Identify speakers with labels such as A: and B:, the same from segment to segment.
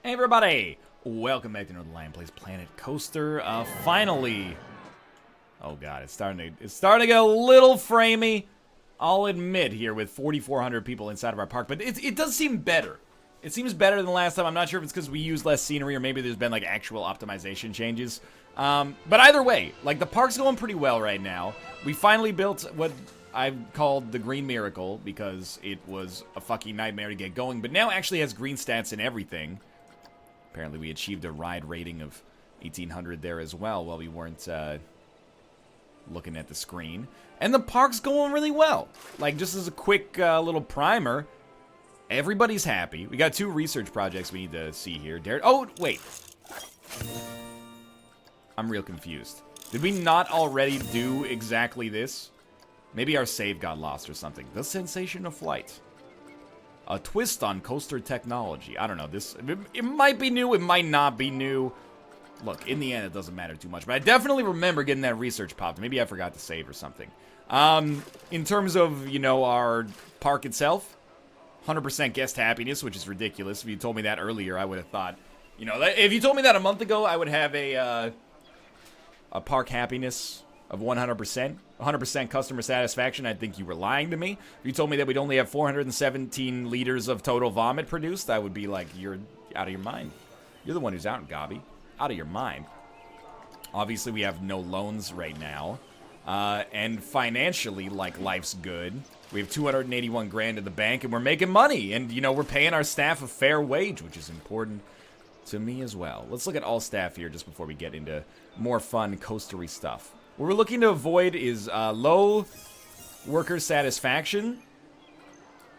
A: Hey everybody! Welcome back to Northernlion Plays Planet Coaster. Finally! Oh god, it's starting to get a little framey. I'll admit here with 4,400 people inside of our park, but it does seem better. It seems better than last time. I'm not sure if it's because we used less scenery or maybe there's been like actual optimization changes. But either way, like the park's going pretty well right now. We finally built what I've called the Green Miracle because it was a fucking nightmare to get going, but now actually has green stats and everything. Apparently we achieved a ride rating of 1,800 there as well while we weren't looking at the screen. And the park's going really well. Like, just as a quick little primer, everybody's happy. We got 2 research projects we need to see here. Oh, wait. I'm real confused. Did we not already do exactly this? Maybe our save got lost or something. The sensation of flight. A twist on coaster technology. I don't know. It might be new. It might not be new. Look, in the end, it doesn't matter too much. But I definitely remember getting that research popped. Maybe I forgot to save or something. In terms of, you know, our park itself, 100% guest happiness, which is ridiculous. If you told me that earlier, I would have thought, you know, if you told me that a month ago, I would have a park happiness of 100%. 100% customer satisfaction. I think you were lying to me. If you told me that we'd only have 417 liters of total vomit produced, I would be like, you're out of your mind. You're the one who's out, Gobby. Out of your mind. Obviously, we have no loans right now. And financially, like, life's good. We have 281 grand in the bank, and we're making money. And, you know, we're paying our staff a fair wage, which is important to me as well. Let's look at all staff here just before we get into more fun coastery stuff. What we're looking to avoid is low worker satisfaction,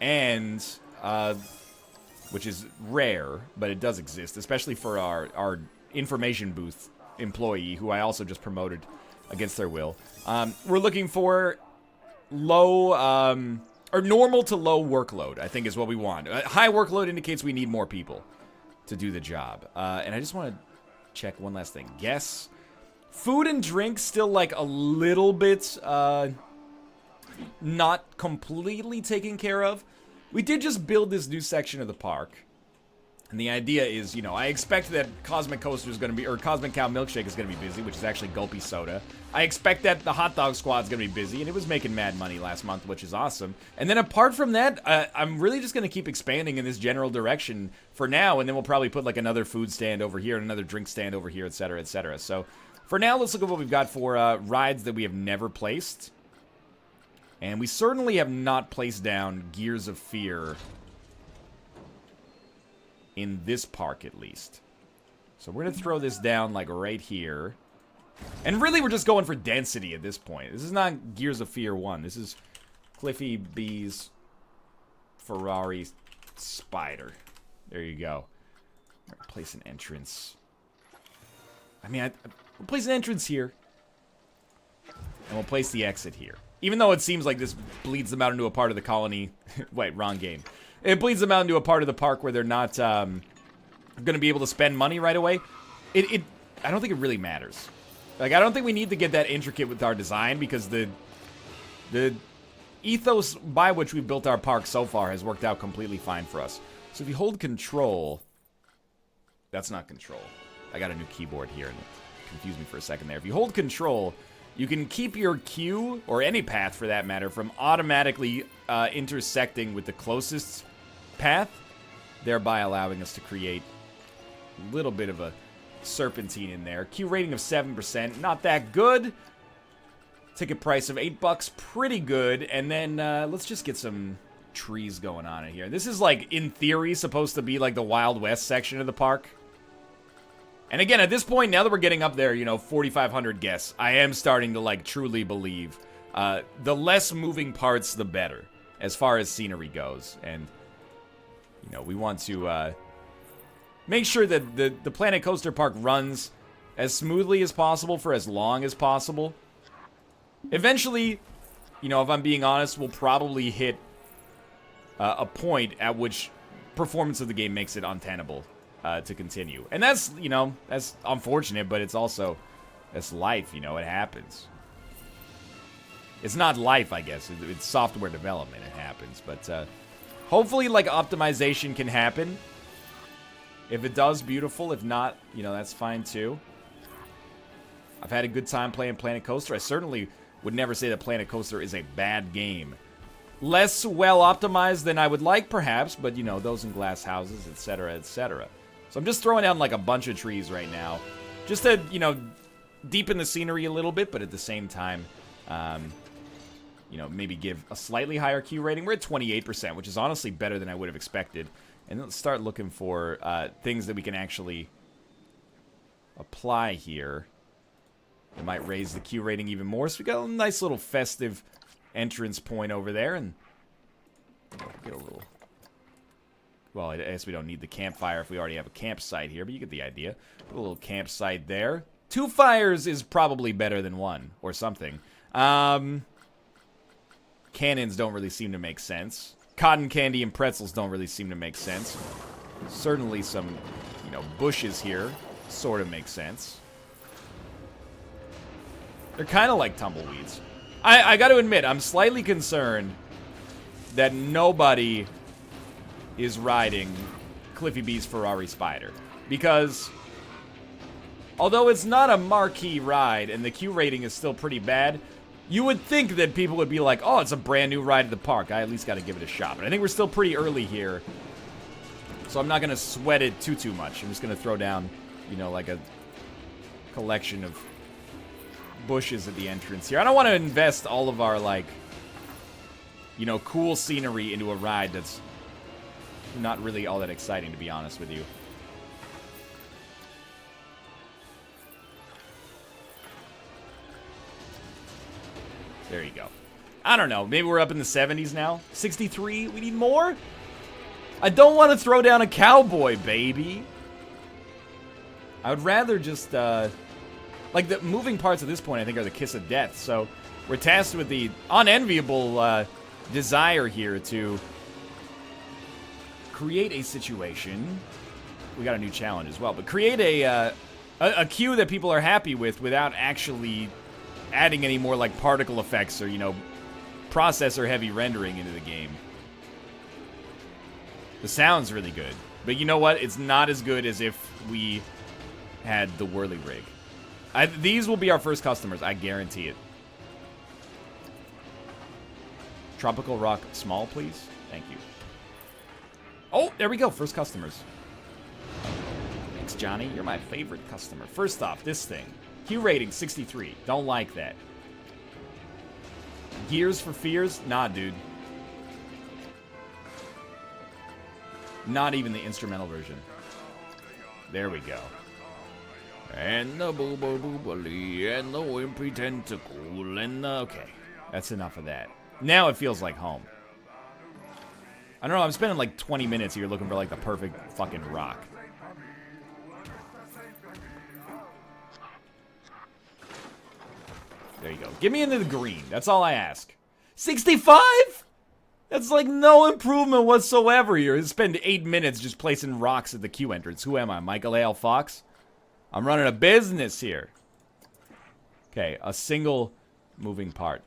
A: and which is rare, but it does exist, especially for our information booth employee, who I also just promoted against their will. We're looking for low, or normal to low workload, I think is what we want. High workload indicates we need more people to do the job. And I just want to check one last thing. Guess. Food and drink still like a little bit not completely taken care of. We did just build this new section of the park. And the idea is, you know, I expect that Cosmic Coaster is going to be, or Cosmic Cow Milkshake is going to be busy, which is actually Gulpy Soda. I expect that the Hot Dog Squad is going to be busy, and it was making mad money last month, which is awesome. And then apart from that, I'm really just going to keep expanding in this general direction for now, and then we'll probably put like another food stand over here and another drink stand over here, etc., etc. So for now, let's look at what we've got for rides that we have never placed. And we certainly have not placed down Gears of Fear in this park, at least. So we're going to throw this down, like, right here. And really, we're just going for density at this point. This is not Gears of Fear 1. This is Cliffy B's Ferrari Spider. There you go. Place an entrance. I mean, we'll place an entrance here. And we'll place the exit here. Even though it seems like this bleeds them out into a part of the colony. Wait, wrong game. It bleeds them out into a part of the park where they're not going to be able to spend money right away. I don't think it really matters. Like, I don't think we need to get that intricate with our design because the ethos by which we've built our park so far has worked out completely fine for us. So if you hold control, that's not control. I got a new keyboard here and it confused me for a second there. If you hold control, you can keep your queue, or any path for that matter, from automatically intersecting with the closest path, thereby allowing us to create a little bit of a serpentine in there. Queue rating of 7%, not that good. Ticket price of $8, pretty good. And then let's just get some trees going on in here. This is, like, in theory, supposed to be like the Wild West section of the park. And again, at this point, now that we're getting up there, you know, 4,500 guests, I am starting to, like, truly believe the less moving parts, the better, as far as scenery goes. And, you know, we want to make sure that the Planet Coaster Park runs as smoothly as possible for as long as possible. Eventually, you know, if I'm being honest, we'll probably hit a point at which performance of the game makes it untenable to continue. And that's, you know, that's unfortunate, but it's also, that's life, you know, it happens. It's not life, I guess. It's software development, it happens. But hopefully, like, optimization can happen If it does, beautiful. If not, you know, that's fine too. I've had a good time playing Planet Coaster. I certainly would never say that Planet Coaster is a bad game. Less well optimized than I would like, perhaps, but, you know, those in glass houses, etc., etc. So I'm just throwing down, like, a bunch of trees right now. Just to, you know, deepen the scenery a little bit, but at the same time, you know, maybe give a slightly higher Q rating. We're at 28%, which is honestly better than I would have expected. And let's start looking for things that we can actually apply here. It might raise the Q rating even more. So we got a nice little festive entrance point over there. And get a little... Well, I guess we don't need the campfire if we already have a campsite here, but you get the idea. Put a little campsite there. 2 fires is probably better than 1, or something. Cannons don't really seem to make sense. Cotton candy and pretzels don't really seem to make sense. Certainly some, you know, bushes here sort of make sense. They're kind of like tumbleweeds. I got to admit, I'm slightly concerned that nobody is riding Cliffy B's Ferrari Spider. Because, although it's not a marquee ride and the Q rating is still pretty bad, you would think that people would be like, oh, it's a brand new ride at the park. I at least got to give it a shot. But I think we're still pretty early here. So I'm not going to sweat it too much. I'm just going to throw down, you know, like a collection of bushes at the entrance here. I don't want to invest all of our, like, you know, cool scenery into a ride that's not really all that exciting, to be honest with you. There you go. I don't know. Maybe we're up in the 70s now. 63? We need more? I don't want to throw down a cowboy, baby. I would rather just, like, the moving parts at this point, I think, are the kiss of death. So we're tasked with the unenviable desire here to create a situation. We got a new challenge as well. But create a queue that people are happy with without actually adding any more, like, particle effects or, you know, processor-heavy rendering into the game. The sound's really good. But you know what? It's not as good as if we had the whirly rig. These will be our first customers. I guarantee it. Tropical Rock Small, please. Thank you. Oh, there we go. First customers. Thanks, Johnny. You're my favorite customer. First off, this thing. Q rating, 63. Don't like that. Gears for Fears? Nah, dude. Not even the instrumental version. There we go. And the boobly and the wimpy tentacle and the... Okay. That's enough of that. Now it feels like home. I don't know, I'm spending like 20 minutes here looking for like the perfect fucking rock. There you go. Get me into the green. That's all I ask. 65? That's like no improvement whatsoever here. I spend 8 minutes just placing rocks at the queue entrance. Who am I, Michael A.L. Fox? I'm running a business here. Okay, a single moving part.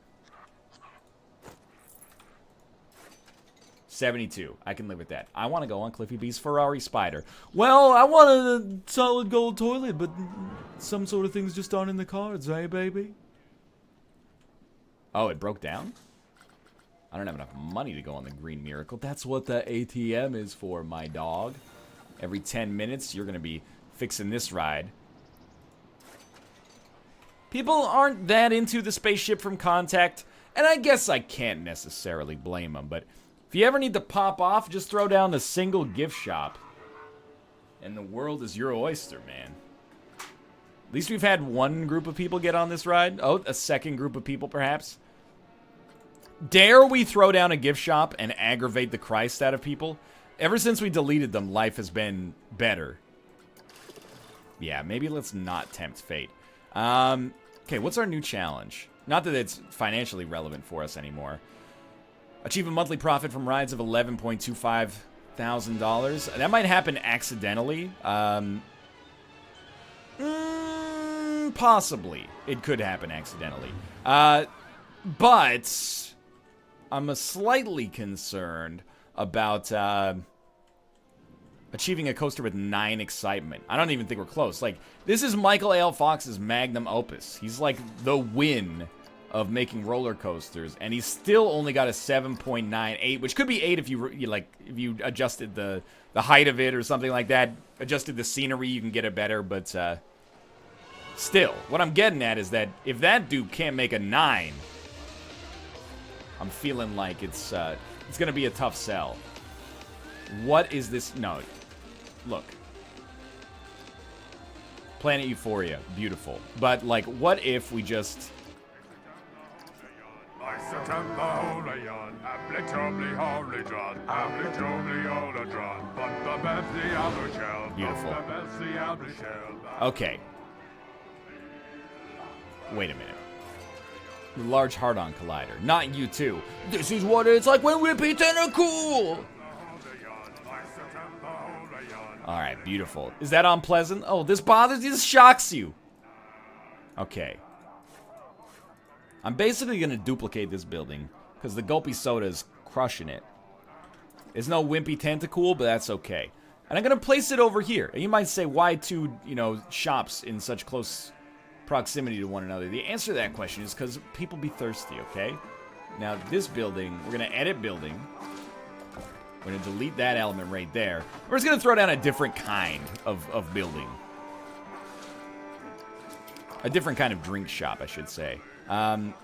A: 72. I can live with that. I want to go on Cliffy B's Ferrari Spider. Well, I want a solid gold toilet, but some sort of things just aren't in the cards, eh, baby? Oh, it broke down? I don't have enough money to go on the Green Miracle. That's what the ATM is for, my dog. Every 10 minutes, you're going to be fixing this ride. People aren't that into the spaceship from Contact, and I guess I can't necessarily blame them, but if you ever need to pop off, just throw down the single gift shop. And the world is your oyster, man. At least we've had one group of people get on this ride. Oh, a second group of people, perhaps. Dare we throw down a gift shop and aggravate the Christ out of people? Ever since we deleted them, life has been better. Yeah, maybe let's not tempt fate. Okay, what's our new challenge? Not that it's financially relevant for us anymore. Achieve a monthly profit from rides of $11.25 thousand. That might happen accidentally. Possibly. It could happen accidentally. But I'm slightly concerned about Achieving a coaster with 9 excitement. I don't even think we're close. Like, this is Michael A.L. Fox's magnum opus. He's like the win of making roller coasters, and he's still only got a 7.98, which could be 8 if if you adjusted the height of it or something like that. Adjusted the scenery, you can get it better, but still, what I'm getting at is that if that dude can't make a 9, I'm feeling like it's gonna be a tough sell. What is this? No. Look. Planet Euphoria. Beautiful. But, like, what if we just... Beautiful. Okay. Wait a minute. The Large Hard-On Collider. Not you too. This is what it's like when Whippy Tentacool! Alright, beautiful. Is that unpleasant? Oh, this bothers you? This shocks you. Okay. I'm basically going to duplicate this building, because the Gulpy Soda is crushing it. There's no Wimpy Tentacool, but that's okay. And I'm going to place it over here. And you might say, why two, shops in such close proximity to one another? The answer to that question is because people be thirsty, okay? Now, this building, we're going to edit building. We're going to delete that element right there. We're just going to throw down a different kind of building. A different kind of drink shop, I should say. Let's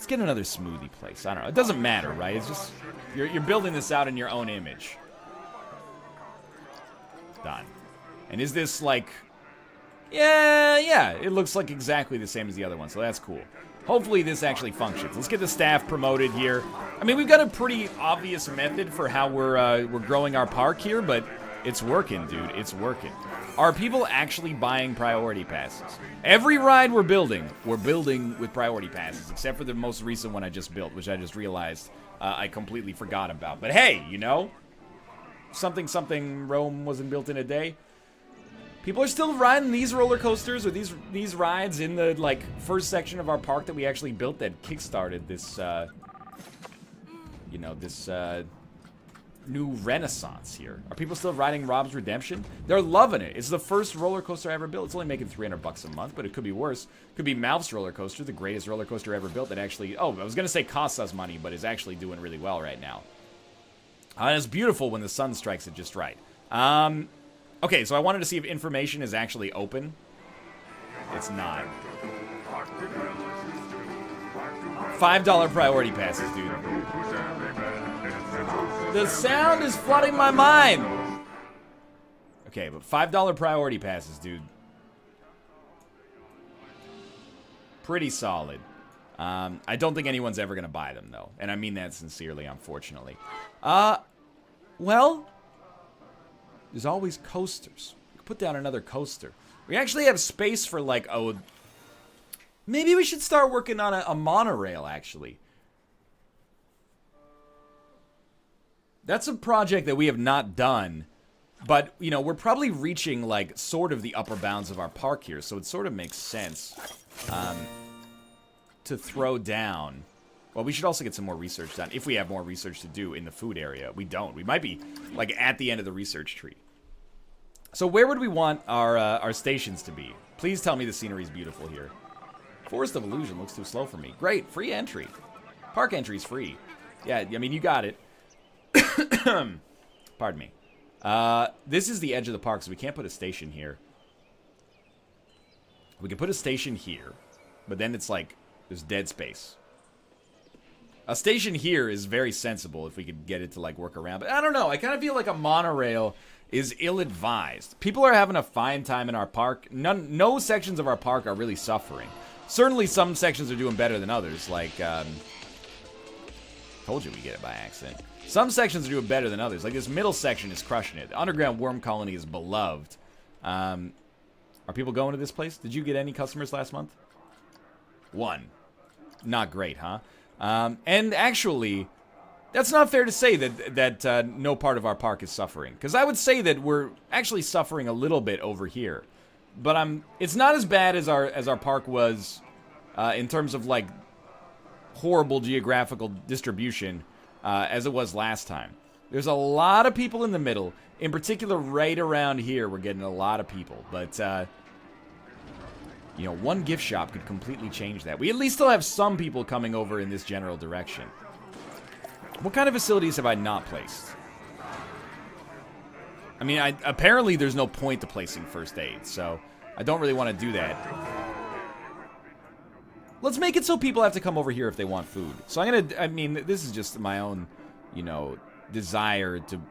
A: get another smoothie place. I don't know. It doesn't matter, right? It's just, you're building this out in your own image. Done. And is this like... Yeah, it looks like exactly the same as the other one, so that's cool. Hopefully this actually functions. Let's get the staff promoted here. I mean, we've got a pretty obvious method for how we're growing our park here, but it's working, dude. It's working. Are people actually buying priority passes? Every ride we're building with priority passes, except for the most recent one I just built, which I just realized I completely forgot about. But hey, something Rome wasn't built in a day. People are still riding these roller coasters or these rides in the first section of our park that we actually built that kickstarted this this new renaissance here. Are people still riding Rob's Redemption? They're loving it. It's the first roller coaster I ever built. It's only making $300 a month, but it could be worse. Could be Mouth's roller coaster, the greatest roller coaster ever built that actually, I was gonna say costs us money, but is actually doing really well right now. And it's beautiful when the sun strikes it just right. Okay, so I wanted to see if information is actually open. It's not. $5 priority passes, dude. The sound is flooding my mind. Okay, but $5 priority passes, dude. Pretty solid. I don't think anyone's ever gonna buy them, though. And I mean that sincerely, unfortunately. Well... There's always coasters. We could put down another coaster. We actually have space for maybe we should start working on a monorail, actually. That's a project that we have not done. But, we're probably reaching, sort of the upper bounds of our park here. So it sort of makes sense to throw down. Well, we should also get some more research done. If we have more research to do in the food area. We don't. We might be, at the end of the research tree. So where would we want our stations to be? Please tell me the scenery is beautiful here. Forest of Illusion looks too slow for me. Great, free entry. Park entry's free. Yeah, I mean, you got it. Pardon me. This is the edge of the park, so we can't put a station here. We can put a station here, but then it's there's dead space. A station here is very sensible if we could get it to work around, but I don't know. I kind of feel like a monorail is ill-advised. People are having a fine time in our park. No sections of our park are really suffering. Certainly some sections are doing better than others, told you we get it by accident. Some sections are doing better than others. This middle section is crushing it. The underground worm colony is beloved. Are people going to this place? Did you get any customers last month? 1. Not great, huh? And actually, that's not fair to say that no part of our park is suffering. Because I would say that we're actually suffering a little bit over here. But it's not as bad as our park was in terms of, horrible geographical distribution as it was last time. There's a lot of people in the middle. In particular, right around here, we're getting a lot of people. But, you know, one gift shop could completely change that. We at least still have some people coming over in this general direction. What kind of facilities have I not placed? I mean, apparently there's no point to placing first aid, so I don't really want to do that. Let's make it so people have to come over here if they want food. So I mean, this is just my own, you know, desire to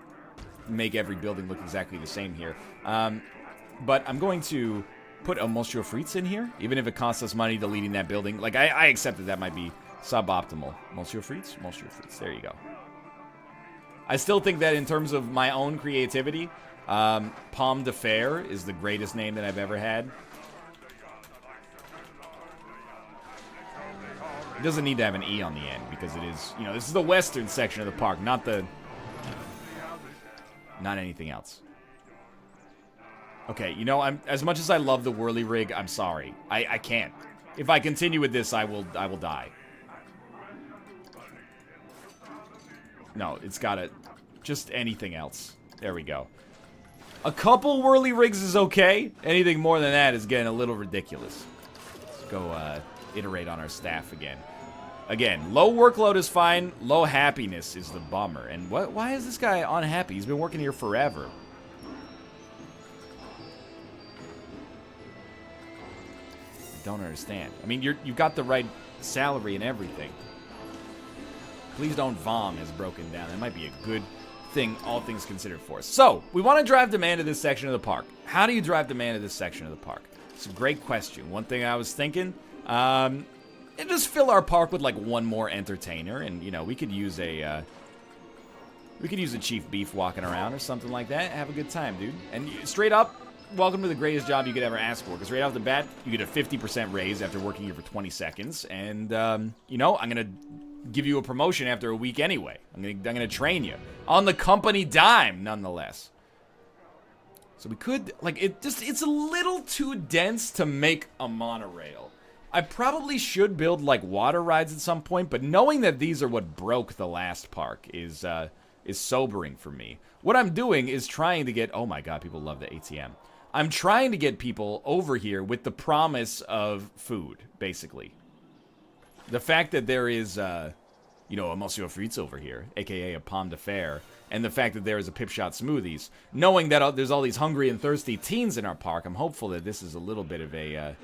A: make every building look exactly the same here. But I'm going to put a Monsieur Frites in here, even if it costs us money deleting that building. Like, I accept that might be suboptimal. Monsieur Frites? Monsieur Frites. There you go. I still think that in terms of my own creativity, Pomme de Fer is the greatest name that I've ever had. It doesn't need to have an E on the end because it is, you know, this is the western section of the park, not anything else. Okay, you know, as much as I love the whirly rig, I'm sorry. I can't. If I continue with this, I will die. No, it's gotta... Just anything else. There we go. A couple whirly rigs is okay. Anything more than that is getting a little ridiculous. Let's go iterate on our staff again. Again, low workload is fine. Low happiness is the bummer. And why is this guy unhappy? He's been working here forever. I don't understand. I mean, you've got the right salary and everything. Please don't vom has broken down. That might be a good thing, all things considered, for us. So, we want to drive demand to this section of the park. How do you drive demand to this section of the park? It's a great question. One thing I was thinking, and just fill our park with like one more entertainer, and you know, we could use a Chief Beef walking around or something like that. Have a good time, dude. And straight up, welcome to the greatest job you could ever ask for. Because right off the bat, you get a 50% raise after working here for 20 seconds, and you know, I'm gonna give you a promotion after a week anyway. I'm gonna train you on the company dime, nonetheless. So we could, like, it's a little too dense to make a monorail. I probably should build like water rides at some point, but knowing that these are what broke the last park is sobering for me. What I'm doing is trying to get, oh my god, people love the ATM. I'm trying to get people over here with the promise of food, basically. The fact that there is, you know, a Monsieur Frites over here, a.k.a. a Pomme de Fer, and the fact that there is a Pip Shot Smoothies, knowing that there's all these hungry and thirsty teens in our park, I'm hopeful that this is a little bit of a,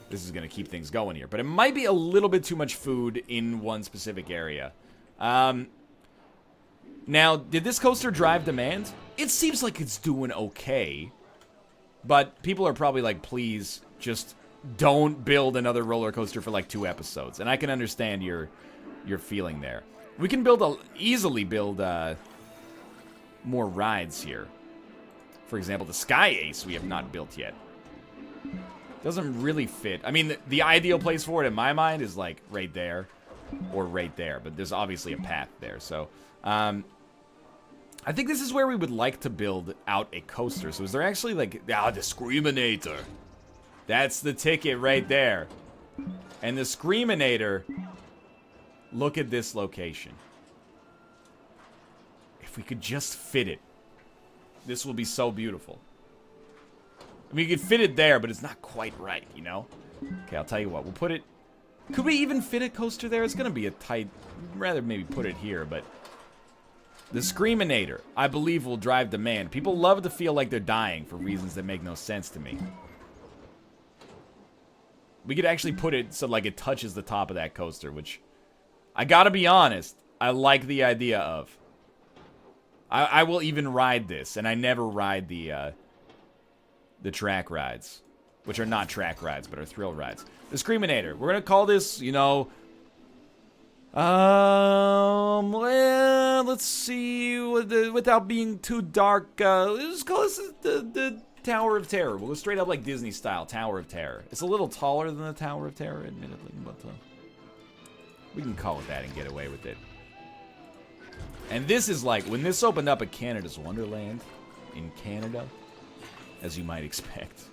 A: this is going to keep things going here. But it might be a little bit too much food in one specific area. Now, did this coaster drive demand? It seems like it's doing okay. But people are probably like, please, just don't build another roller coaster for like 2 episodes. And I can understand your feeling there. We can easily build more rides here. For example, the Sky Ace we have not built yet. Doesn't really fit. I mean, the ideal place for it in my mind is like right there or right there. But there's obviously a path there. So, I think this is where we would like to build out a coaster. So is there actually like, the Screaminator. That's the ticket right there. And the Screaminator, look at this location. If we could just fit it, this will be so beautiful. I mean, you could fit it there, but it's not quite right, you know? Okay, I'll tell you what, we'll put it... Could we even fit a coaster there? It's gonna be a tight... I'd rather maybe put it here, but... The Screaminator, I believe, will drive demand. People love to feel like they're dying for reasons that make no sense to me. We could actually put it so like it touches the top of that coaster, which I gotta be honest, I like the idea of. I will even ride this, and I never ride the track rides, which are not track rides, but are thrill rides. The Screaminator, we're gonna call this, you know, well, let's see, without being too dark, let's call this the Tower of Terror. We'll go straight up like Disney style, Tower of Terror. It's a little taller than the Tower of Terror, admittedly, but we can call it that and get away with it. And this is like, when this opened up at Canada's Wonderland, in Canada, as you might expect,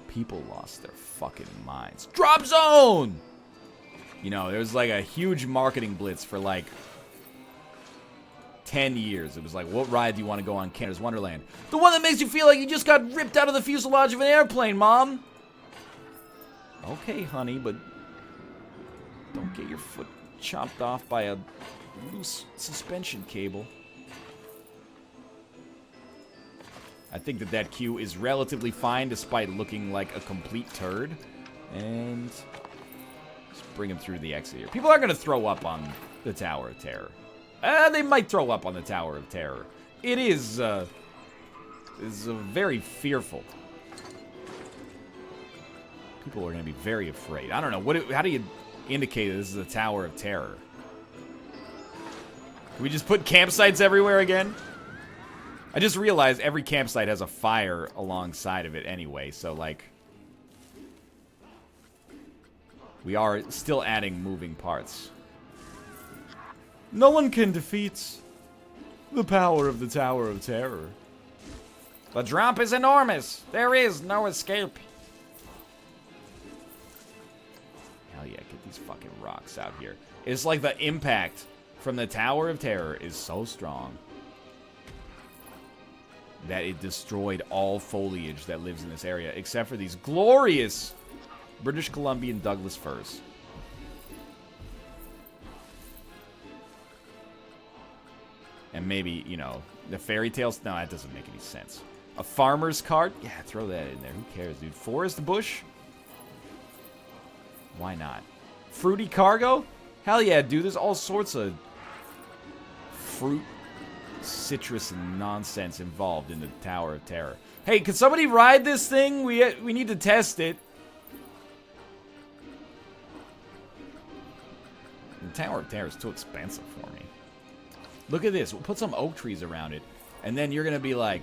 A: people lost their fucking minds. Drop Zone! You know, there was like a huge marketing blitz for like 10 years. It was like, what ride do you want to go on Canada's Wonderland? The one that makes you feel like you just got ripped out of the fuselage of an airplane, Mom. Okay, honey, but don't get your foot chopped off by a loose suspension cable. I think that queue is relatively fine despite looking like a complete turd. And just bring him through the exit here. People are going to throw up on the Tower of Terror. They might throw up on the Tower of Terror. It is very fearful. People are going to be very afraid. I don't know. How do you indicate this is a Tower of Terror? Can we just put campsites everywhere again? I just realized every campsite has a fire alongside of it anyway, so, like, we are still adding moving parts. No one can defeat the power of the Tower of Terror. The drop is enormous. There is no escape. Hell yeah, get these fucking rocks out here. It's like the impact from the Tower of Terror is so strong that it destroyed all foliage that lives in this area, except for these glorious British Columbian Douglas firs. And maybe, you know, the fairy tales. No, that doesn't make any sense. A farmer's cart? Yeah, throw that in there. Who cares, dude? Forest bush? Why not? Fruity cargo? Hell yeah, dude. There's all sorts of fruit, citrus, and nonsense involved in the Tower of Terror. Hey, can somebody ride this thing? We need to test it. The Tower of Terror is too expensive for me. Look at this. We'll put some oak trees around it. And then you're going to be like,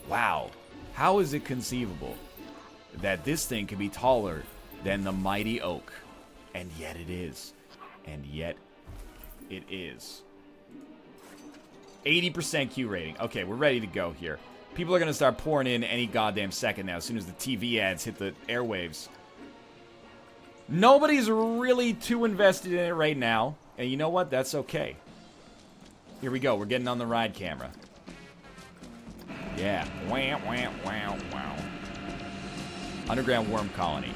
A: wow, how is it conceivable that this thing can be taller than the mighty oak? And yet it is. And yet it is. 80% Q rating. Okay, we're ready to go here. People are going to start pouring in any goddamn second now as soon as the TV ads hit the airwaves. Nobody's really too invested in it right now. And you know what? That's okay. Here we go. We're getting on the ride camera. Yeah. Wow, wow, wow, wow. Underground worm colony.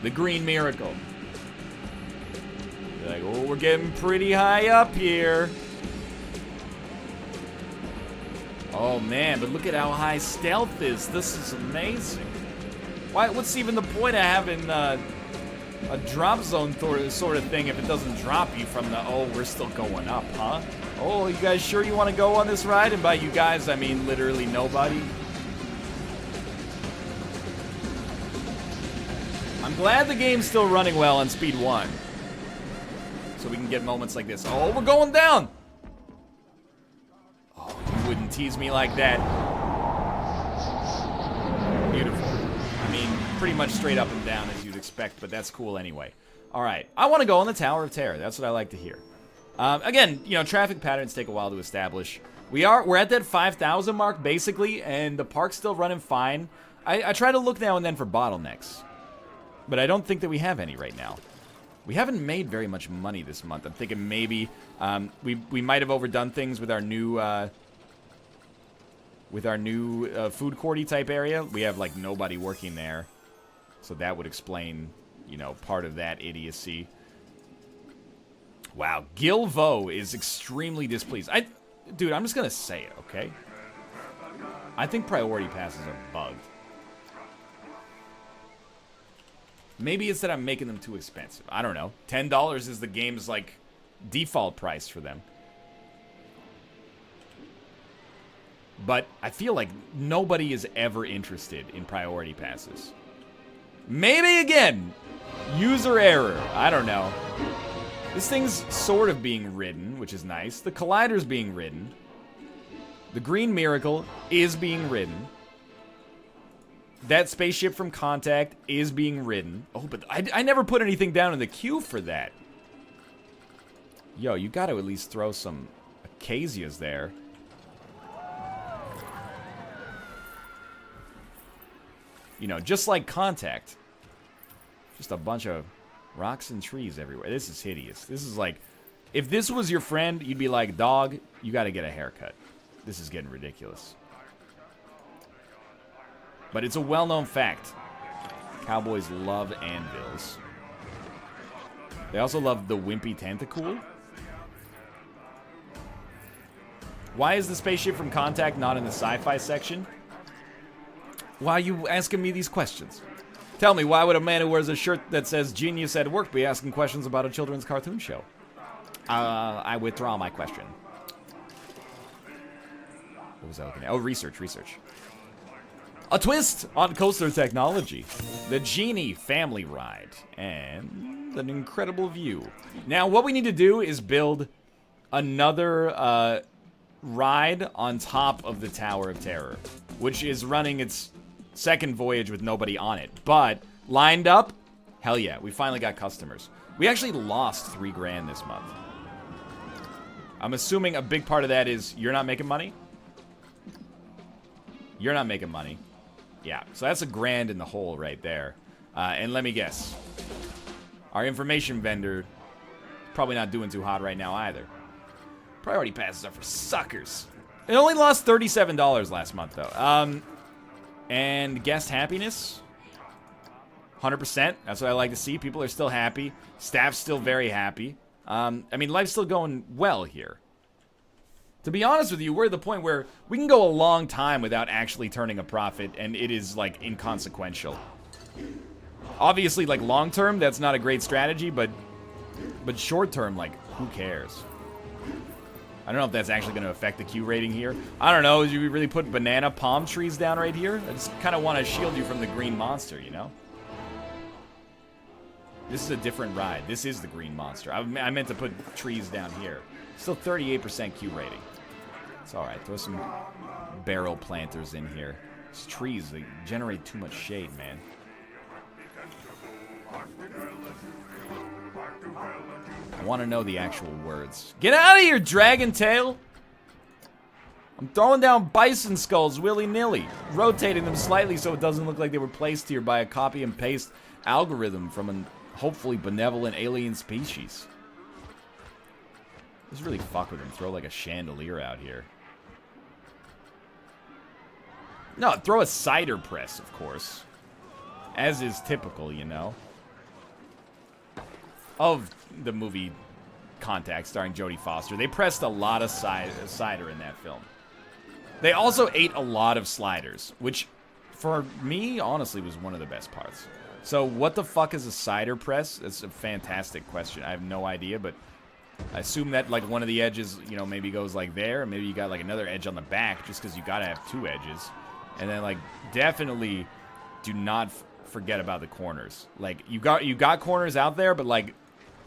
A: The green miracle. You're like, oh, we're getting pretty high up here. Oh, man, but look at how high stealth is. This is amazing. What's even the point of having a drop zone sort of thing if it doesn't drop you from the, oh, we're still going up, huh? Oh, you guys sure you want to go on this ride? And by you guys, I mean literally nobody. I'm glad the game's still running well on speed 1. So we can get moments like this. Oh, we're going down! Oh, you wouldn't tease me like that. Beautiful. I mean, pretty much straight up and down as you'd expect, but that's cool anyway. Alright, I want to go on the Tower of Terror. That's what I like to hear. Again, you know, traffic patterns take a while to establish. We're at that 5,000 mark, basically, and the park's still running fine. I try to look now and then for bottlenecks. But I don't think that we have any right now. We haven't made very much money this month. I'm thinking maybe we might have overdone things with our new food courty type area. We have like nobody working there, so that would explain, you know, part of that idiocy. Wow, Gilvo is extremely displeased. Dude, I'm just gonna say it, okay? I think priority passes are bugged. Maybe it's that I'm making them too expensive. I don't know. $10 is the game's, like, default price for them. But I feel like nobody is ever interested in priority passes. Maybe, again, user error. I don't know. This thing's sort of being ridden, which is nice. The Collider's being ridden. The Green Miracle is being ridden. That spaceship from Contact is being ridden. Oh, but I never put anything down in the queue for that. Yo, you gotta at least throw some Acacias there. You know, just like Contact. Just a bunch of rocks and trees everywhere. This is hideous. This is like If this was your friend, you'd be like, dog, you gotta get a haircut. This is getting ridiculous. But it's a well-known fact. Cowboys love anvils. They also love the wimpy tentacool. Why is the spaceship from Contact not in the sci-fi section? Why are you asking me these questions? Tell me, why would a man who wears a shirt that says genius at work be asking questions about a children's cartoon show? I withdraw my question. What was I looking at? Oh, research. A twist on coaster technology. The Genie family ride. And an incredible view. Now, what we need to do is build another ride on top of the Tower of Terror, which is running its second voyage with nobody on it. But lined up, hell yeah, we finally got customers. We actually lost $3 grand this month. I'm assuming a big part of that is you're not making money. You're not making money. Yeah, so that's $1 grand in the hole right there. And let me guess, our information vendor probably not doing too hot right now either. Priority passes are for suckers. It only lost $37 last month though. And guest happiness, 100%. That's what I like to see. People are still happy. Staff's still very happy. I mean, life's still going well here. To be honest with you, we're at the point where we can go a long time without actually turning a profit, and it is, like, inconsequential. Obviously, like, long-term, that's not a great strategy, but short-term, like, who cares? I don't know if that's actually going to affect the Q rating here. I don't know. Did you really put banana palm trees down right here? I just kind of want to shield you from the green monster, you know? This is a different ride. This is the green monster. I meant to put trees down here. Still 38% Q rating. It's alright. Throw some barrel planters in here. These trees, they generate too much shade, man. I want to know the actual words. Get out of here, Dragon Tail! I'm throwing down bison skulls willy-nilly, rotating them slightly so it doesn't look like they were placed here by a copy and paste algorithm from an hopefully benevolent alien species. Just really fuck with him. Throw like a chandelier out here. No, throw a cider press, of course. As is typical, you know. Of the movie Contact starring Jodie Foster. They pressed a lot of cider in that film. They also ate a lot of sliders, which for me, honestly, was one of the best parts. So what the fuck is a cider press? That's a fantastic question. I have no idea, but I assume that like one of the edges, you know, maybe goes like there, and maybe you got like another edge on the back just because you gotta have 2 edges. And then like definitely do not forget about the corners. Like you got corners out there, but like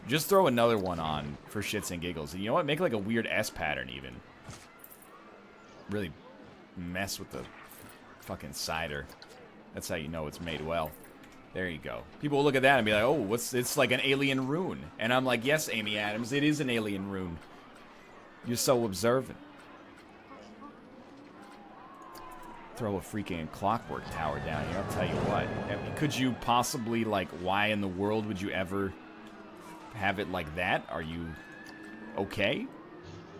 A: just throw another one on for shits and giggles. And you know what? Make like a weird S pattern even. Really mess with the fucking cider. That's how you know it's made well. There you go. People will look at that and be like, oh, it's like an alien rune. And I'm like, yes, Amy Adams, it is an alien rune. You're so observant. Throw a freaking clockwork tower down here, I'll tell you what. Could you possibly, like, why in the world would you ever have it like that? Are you okay?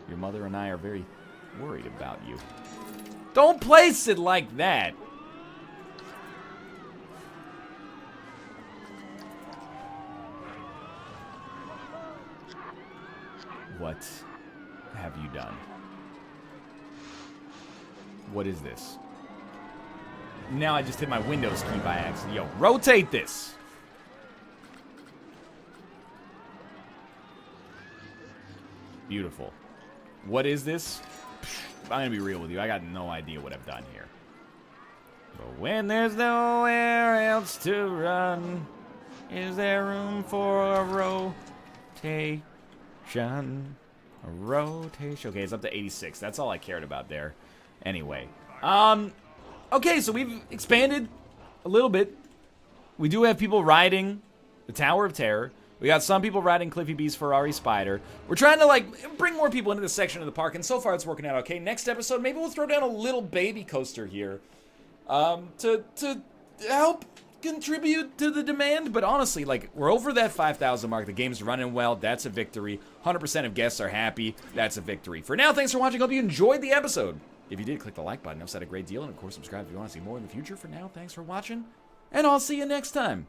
A: Your mother and I are very worried about you. Don't place it like that! What have you done? What is this? Now I just hit my Windows key by accident. Yo, rotate this! Beautiful. What is this? I'm gonna be real with you. I got no idea what I've done here. But when there's nowhere else to run, is there room for a rotation? A rotation. Okay, it's up to 86. That's all I cared about there. Anyway. Okay, so we've expanded a little bit. We do have people riding the Tower of Terror. We got some people riding Cliffy B's Ferrari Spider. We're trying to, like, bring more people into this section of the park, and so far it's working out okay. Next episode, maybe we'll throw down a little baby coaster here to help contribute to the demand, but honestly, like, we're over that 5,000 mark. The game's running well. That's a victory. 100% of guests are happy. That's a victory. For now, thanks for watching. Hope you enjoyed the episode. If you did, click the like button. I've said a great deal. And, of course, subscribe if you want to see more in the future. For now, thanks for watching. And I'll see you next time.